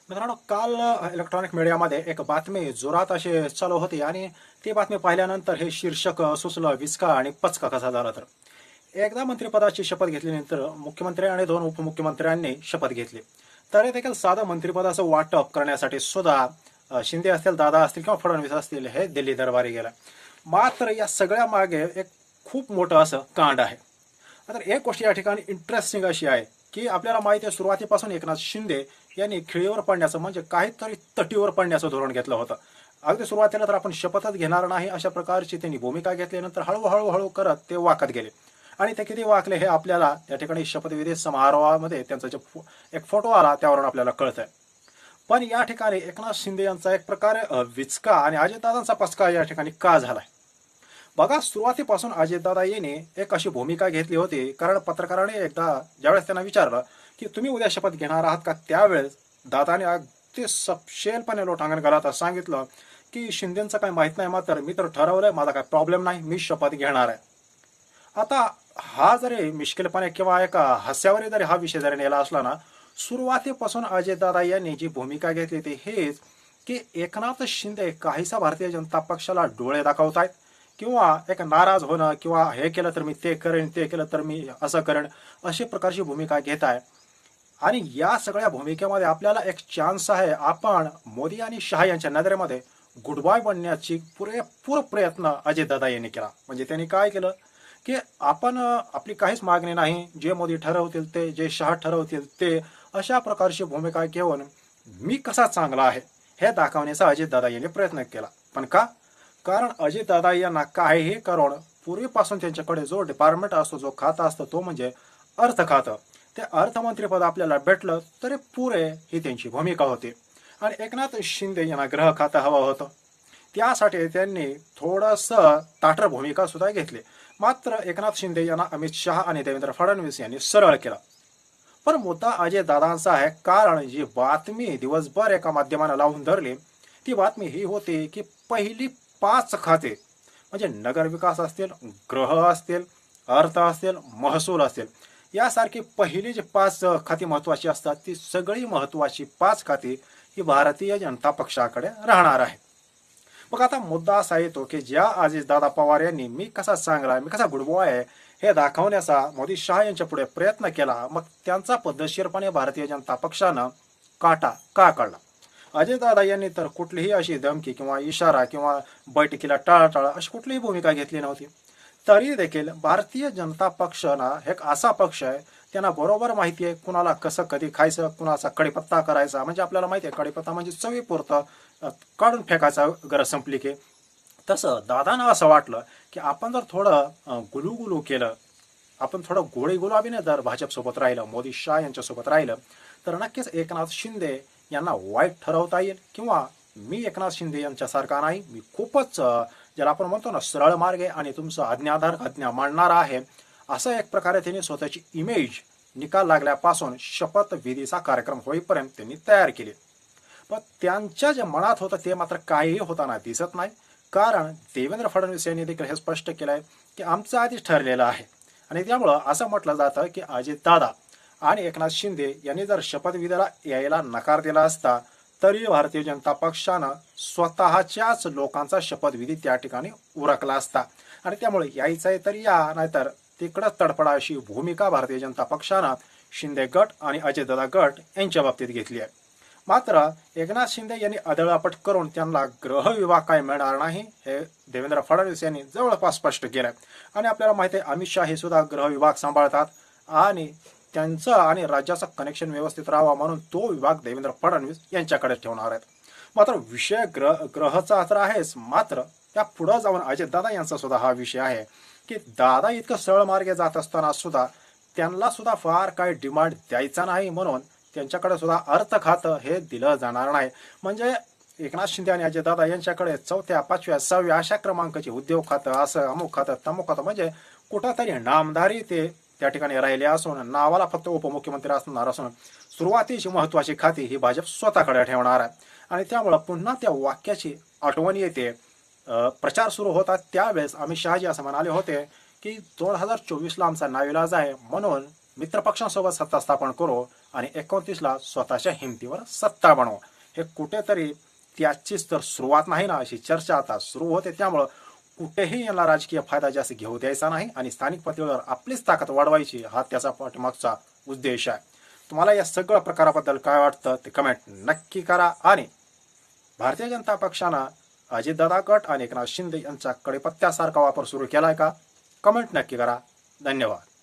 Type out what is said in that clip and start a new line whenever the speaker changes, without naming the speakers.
मित्रांनो, काल इलेक्ट्रॉनिक मीडियामध्ये एक बातमी जोरात अशी चालू होती आणि ती बातमी पाहिल्यानंतर हे शीर्षक सुचलं, विचका आणि पचका कसा झाला तर. एकदा मंत्रिपदाची शपथ घेतल्यानंतर मुख्यमंत्री आणि दोन उपमुख्यमंत्र्यांनी शपथ घेतली. तरी देखील साधं मंत्रिपदाचं वाटप करण्यासाठी सुद्धा शिंदे असतील, दादा असतील किंवा फडणवीस असतील, हे दिल्ली दरबारी गेला. मात्र या सगळ्या मागे एक खूप मोठं असं कांड आहे. आता एक गोष्ट या ठिकाणी इंटरेस्टिंग अशी आहे की आपल्याला माहिती आहे, सुरुवातीपासून एकनाथ शिंदे यांनी खिळीवर पडण्याचं म्हणजे काहीतरी तटीवर पडण्याचं धोरण घेतलं होतं. अगदी सुरुवातीला तर आपण शपथच घेणार नाही अशा प्रकारची त्यांनी भूमिका घेतल्यानंतर हळूहळू हळू करत ते वाकत गेले. आणि ते किती वाकले हे आपल्याला या ठिकाणी शपथविधी समारोहामध्ये त्यांचा जे एक फोटो आला त्यावरून आपल्याला कळत आहे. पण या ठिकाणी एकनाथ शिंदे यांचा एक प्रकारे विचका आणि अजितदादांचा पचका या ठिकाणी का झालाय. बघा, सुरुवातीपासून अजितदादा यांनी एक अशी भूमिका घेतली होती, कारण पत्रकाराने एकदा ज्यावेळेस त्यांना विचारलं की तुम्ही उद्या शपथ घेणार आहात का, त्यावेळेस दादाने अगदी सपशेलपणे लोटांगण घालत सांगितलं की शिंदेचं काही माहित नाही, मात्र मी तर ठरवलंय, माझा काही प्रॉब्लेम नाही, मी शपथ घेणार आहे. आता हा जरी मिश्किलपणे किंवा एका हास्यावरी जरी हा विषय जरी नेला असला ना, सुरुवातीपासून अजितदादा यांनी जी भूमिका घेतली ती हेच की एकनाथ शिंदे काहीसा भारतीय जनता पक्षाला डोळे दाखवतायत किंवा एक नाराज होणं किंवा हे केलं तर मी ते करेन, ते केलं तर मी असं करेन, अशी प्रकारची भूमिका घेत आहे. आणि या सगळ्या भूमिकेमध्ये आपल्याला एक चान्स आहे, आपण मोदी आणि शहा यांच्या नजरेमध्ये गुड बाय बनण्याची पुरेपूर प्रयत्न अजितदादा यांनी केला. म्हणजे त्यांनी काय केलं की आपण आपली काहीच मागणी नाही, जे मोदी ठरवतील ते, जे शहा ठरवतील ते, अशा प्रकारची भूमिका घेऊन मी कसा चांगला आहे हे दाखवण्याचा अजितदादा यांनी प्रयत्न केला. पण का? कारण अजितदादा यांना काहीही करून पूर्वीपासून त्यांच्याकडे जो डिपार्टमेंट असतो, जो खाता असतो, तो म्हणजे अर्थ खातं. ते अर्थमंत्रीपद आपल्याला भेटलं तरी पुरे ही त्यांची भूमिका होती. आणि एकनाथ शिंदे यांना गृह खातं हवं होतं, त्यासाठी त्यांनी थोडंसं ताठर भूमिका सुद्धा घेतली. मात्र एकनाथ शिंदे यांना अमित शहा आणि देवेंद्र फडणवीस यांनी सरळ केला. पण मुद्दा अजितदादांचा आहे, कारण जी बातमी दिवसभर एका माध्यमानं लावून धरली ती बातमी ही होती की पहिली 5 खाते म्हणजे नगरविकास असतील, गृह असतील, अर्थ असतील, महसूल असतील, यासारखी पहिली जी 5 खाती महत्वाची असतात, ती सगळी महत्वाची 5 खाती ही भारतीय जनता पक्षाकडे राहणार आहे. मग आता मुद्दा असा येतो की ज्या अजितदादा पवार यांनी मी कसा चांगला आहे, मी कसा गुडबॉय आहे हे दाखवण्याचा मोदी शहा यांच्या पुढे प्रयत्न केला, मग त्यांचा पद्धतशीरपणे भारतीय जनता पक्षानं काटा का काढला. अजितदादा यांनी तर कुठलीही अशी धमकी किंवा इशारा किंवा बैठकीला टाळाटाळ अशी कुठलीही भूमिका घेतली नव्हती. तरी देखील भारतीय जनता पक्ष ना एक असा पक्ष आहे, त्यांना बरोबर माहिती आहे कुणाला कसं कधी खायचं, कुणाचा कडीपत्ता करायचा. म्हणजे आपल्याला माहिती आहे कडीपत्ता म्हणजे चवीपुरतं काढून फेकायचा गरज संपली की. तसं दादांना असं वाटलं की आपण जर थोडं गुलूगुलू केलं, आपण थोडं गोळी गुलाबीने जर भाजपसोबत राहिलं, मोदी शहा यांच्यासोबत राहिलं, तर नक्कीच एकनाथ शिंदे यांना वाईट ठरवता येईल. किंवा मी एकनाथ शिंदे यांच्यासारखा नाही, मी खूपच ज्याला आपण म्हणतो ना सरळ मार्गे आणि तुमचं आज्ञाधार आज्ञा मांडणारा आहे, असं एक प्रकारे त्यांनी स्वतःची इमेज निकाल लागल्यापासून शपथविधीचा कार्यक्रम होईपर्यंत त्यांनी तयार केली. पण त्यांच्या जे मनात होतं ते मात्र काहीही होताना दिसत नाही. कारण देवेंद्र फडणवीस यांनी देखील हे स्पष्ट केलं आहे की आमचं आधीच ठरलेलं आहे. आणि त्यामुळं असं म्हटलं जातं की अजितदादा आणि एकनाथ शिंदे यांनी जर शपथविधीला यायला नकार दिला असता तरी भारतीय जनता पक्षानं स्वतःच्याच लोकांचा शपथविधी त्या ठिकाणी उरकला असता. आणि त्यामुळे यायचं आहे तरी या, नाहीतर तिकडंच तडफडा, अशी भूमिका भारतीय जनता पक्षानं शिंदे गट आणि अजितदादा गट यांच्या बाबतीत घेतली आहे. मात्र एकनाथ शिंदे यांनी अदळापट करून त्यांना गृह विभाग काय मिळणार नाही हे देवेंद्र फडणवीस यांनी जवळपास स्पष्ट केलंय. आणि आपल्याला माहिती आहे अमित शहा हे सुद्धा गृह विभाग सांभाळतात आणि त्यांचं आणि राज्याचं कनेक्शन व्यवस्थित राहावं म्हणून तो विभाग देवेंद्र फडणवीस यांच्याकडे ठेवणार आहेत. मात्र विषय ग्रहचा तर आहेच, मात्र त्या पुढे जाऊन अजितदादा यांचा सुद्धा हा विषय आहे की दादा इतकं सरळ मार्गे जात असताना सुद्धा त्यांना सुद्धा फार काही डिमांड द्यायचा नाही, म्हणून त्यांच्याकडे सुद्धा अर्थ खातं हे दिलं जाणार नाही. म्हणजे एकनाथ शिंदे आणि अजितदादा यांच्याकडे 4थ्या, 5व्या, 6व्या अशा क्रमांकाचे उद्योग खातं, असं अमुक खातं, तमुक खातं, म्हणजे कुठंतरी नामधारी ते त्या ठिकाणी राहिले असून नावाला फक्त उपमुख्यमंत्री असणार असून सुरुवातीची महत्वाची खाती ही भाजप स्वतःकडे ठेवणार आहे. आणि त्यामुळं पुन्हा त्या वाक्याची आठवण येते. प्रचार सुरू होता त्यावेळेस अमित शहाजी असं म्हणाले होते की 2024ला आमचा नाविलाज आहे, म्हणून मित्रपक्षांसोबत सत्ता स्थापन करू आणि 29ला स्वतःच्या हिमतीवर सत्ता बनवू. हे कुठेतरी त्याचीच तर सुरुवात नाही ना, अशी चर्चा आता सुरू होते. त्यामुळं कुठेही याला राजकीय फायदा जास्त घेऊ द्यायचा नाही आणि स्थानिक पातळीवर आपलीच ताकद वाढवायची, हा त्याचा पाठीमागचा उद्देश आहे. तुम्हाला या सगळ्या प्रकाराबद्दल काय वाटतं ते कमेंट नक्की करा. आणि भारतीय जनता पक्षानं अजितदादा गट आणि एकनाथ शिंदे यांचा कडेपत्त्यासारखा वापर सुरू केलाय का? कमेंट नक्की करा. धन्यवाद.